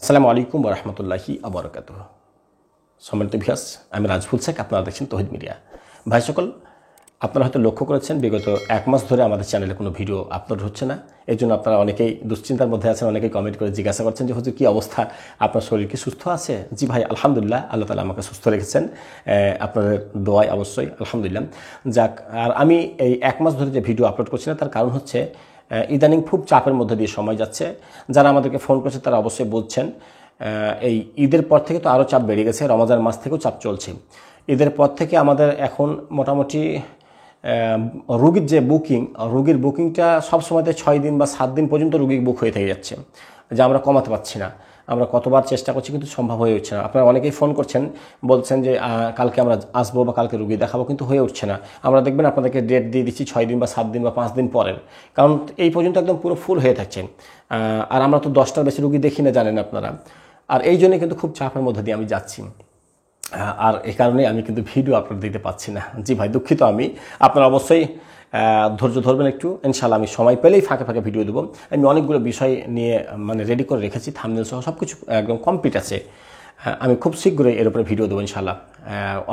আসসালামু আলাইকুম ওয়া রাহমাতুল্লাহি ওয়া বারাকাতুহু। সম্মানিত ভিউয়ার্স, আমি রাজফুল শেখ, আপনারা দেখছেন তৌহিদ মিডিয়া। ভাই সকল, আপনারা হয়তো লক্ষ্য করেছেন বিগত এক মাস ধরে আমাদের চ্যানেলে কোনো ভিডিও আপলোড হচ্ছে না। এই জন্য আপনারা অনেকেই দুশ্চিন্তার মধ্যে আছেন, অনেকেই কমেন্ট করে জিজ্ঞাসা করছেন যে হুজুর কী অবস্থা, আপনার শরীর কি সুস্থ আছে? জি ভাই, আলহামদুলিল্লাহ, আল্লাহ তাআলা আমাকে সুস্থ রেখেছেন, আপনাদের দোয়ায় অবশ্যই আলহামদুলিল্লাহ। যাক, আর আমি এই এক মাস ধরে যে ভিডিও আপলোড করছি না তার কারণ হচ্ছে ইদানিং খুব চাপের মধ্যে দিয়ে সময় যাচ্ছে। যারা আমাদেরকে ফোন করছে তারা অবশ্যই বুঝছেন, এই ঈদের পর থেকে তো আরও চাপ বেড়ে গেছে, রমজান মাস থেকেও চাপ চলছে। ঈদের পর থেকে আমাদের এখন মোটামুটি রুগীর যে রুগীর বুকিংটা সবসময়তে 6 দিন বা 7 দিন পর্যন্ত রুগী বুক হয়ে থেকে যাচ্ছে, যা আমরা কমাতে পারছি না। আমরা কতবার চেষ্টা করছি কিন্তু সম্ভব হয়ে উঠছে না। আপনারা অনেকেই ফোন করছেন, বলছেন যে কালকে আমরা আসবো বা কালকে রুগী দেখাবো, কিন্তু হয়ে উঠছে না। আমরা দেখবেন আপনাদেরকে ডেট দিয়ে দিচ্ছি 6 দিন বা 7 দিন বা 5 দিন পরের, কারণ এই পর্যন্ত একদম পুরো ফুল হয়ে থাকছে। আর আমরা তো 10টার বেশি রুগী দেখি না, জানেন আপনারা। আর এই জন্যে কিন্তু খুব চাপের মধ্যে দিয়ে আমি যাচ্ছি, আর এই কারণে আমি কিন্তু ভিডিও আপলোড দিতে পারছি না। জি ভাই, দুঃখিত আমি। আপনারা অবশ্যই ধৈর্য ধরবেন একটু, ইনশাল্লাহ আমি সময় পেলেই ফাঁকে ফাঁকে ভিডিও দেবো। আমি অনেকগুলো বিষয় নিয়ে রেডি করে রেখেছি, থাম্বনেল সহ সব কিছু একদম কমপ্লিট আছে। আমি খুব শীঘ্রই এর উপরে ভিডিও দেবো ইনশাল্লাহ।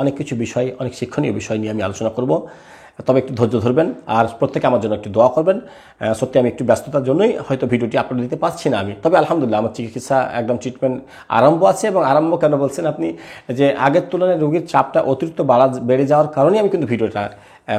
অনেক কিছু বিষয়, অনেক শিক্ষণীয় বিষয় নিয়ে আমি আলোচনা করব, তবে একটু ধৈর্য ধরবেন আর প্রত্যেকে আমার জন্য একটু দোয়া করবেন। সত্যি আমি একটু ব্যস্ততার জন্যই হয়তো ভিডিওটি আপলোড দিতে পারছি না আমি, তবে আলহামদুলিল্লাহ আমার চিকিৎসা একদম ট্রিটমেন্ট আরম্ভ আছে। এবং আরম্ভ কেন বলছেন আপনি, যে আগের তুলনায় রোগীর চাপটা অতিরিক্ত বেড়ে যাওয়ার কারণেই আমি কিন্তু ভিডিওটা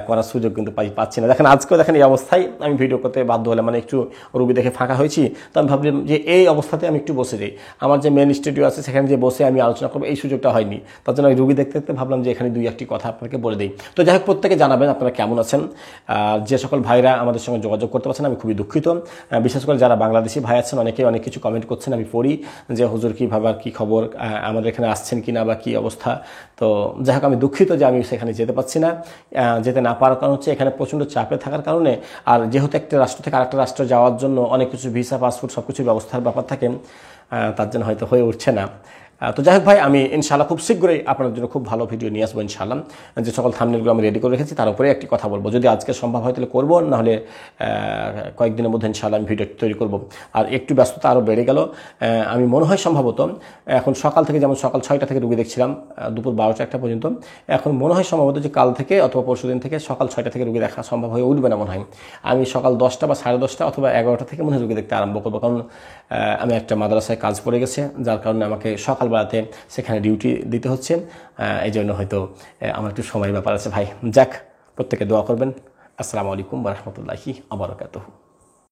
করার সুযোগ কিন্তু পাচ্ছি না। দেখেন আজকেও দেখেন এই অবস্থায় আমি ভিডিও করতে বাধ্য হলাম, একটু রুগী দেখে ফাঁকা হয়েছি, তো আমি ভাবলাম যে এই অবস্থাতে আমি একটু বসে যাই। আমার যে মেন স্টুডিও আছে সেখানে যে বসে আমি আলোচনা করবো এই সুযোগটা হয়নি, তার জন্য আমি রুগী দেখতে দেখতে ভাবলাম যে এখানে 2-1টি কথা আপনাকে বলে দিই। তো যাই হোক, প্রত্যেকে জানাবেন আপনারা কেমন আছেন। যে সকল ভাইরা আমাদের সঙ্গে যোগাযোগ করতে পারছেন আমি খুবই দুঃখিত। বিশেষ করে যারা বাংলাদেশি ভাই আছেন, অনেকেই অনেক কিছু কমেন্ট করছেন, আমি পড়ি যে হুজুর কীভাবে কী খবর, আমাদের এখানে আসছেন কি না বা কী অবস্থা। তো যাই হোক, আমি দুঃখিত যে আমি সেখানে যেতে পারছি না। যেতে না পারার কারণ হচ্ছে এখানে প্রচণ্ড চাপে থাকার কারণে, আর যেহেতু একটা রাষ্ট্র থেকে আরেকটা রাষ্ট্রে যাওয়ার জন্য অনেক কিছু ভিসা, পাসপোর্ট সব কিছুর ব্যবস্থার ব্যাপার থাকে, তার জন্য হয়তো হয়ে উঠছে না। তো যাই হোক ভাই, আমি ইনশাআল্লাহ খুব শীঘ্রই আপনার জন্য খুব ভালো ভিডিও নিয়ে আসবো ইনশাআল্লাহ। যে সকল থাম্বনেলগুলো আমি রেডি করে রেখেছি তার উপরে একটি কথা বলবো, যদি আজকে সম্ভব হয় তাহলে করবো, নাহলে কয়েকদিনের মধ্যে ইনশাআল্লাহ আমি ভিডিও তৈরি করব। আর একটু ব্যস্ততা আরও বেড়ে গেল। আমি মনে হয় সম্ভবত এখন সকাল থেকে, যেমন সকাল 6টা থেকে রুগী দেখছিলাম দুপুর 12টা-1টা পর্যন্ত, এখন মনে হয় সম্ভবত যে কাল থেকে অথবা পরশুদিন থেকে সকাল 6টা থেকে রুগী দেখা সম্ভব হয়ে উঠবে না মনে হয়। আমি সকাল 10টা বা 10:30 অথবা 11টা থেকে মনে হয় রুগী দেখতে আরম্ভ করবো, কারণ আমি একটা মাদ্রাসায় কাজ পড়ে গেছে, যার কারণে আমাকে সকালবেলাতে সেখানে ডিউটি দিতে হচ্ছে। এই জন্য হয়তো আমার একটু সময়ের ব্যাপার আছে ভাই। যাক, প্রত্যেকে দোয়া করবেন। আসসালামু আলাইকুম ওয়া রাহমাতুল্লাহি ওয়া বারাকাতুহু।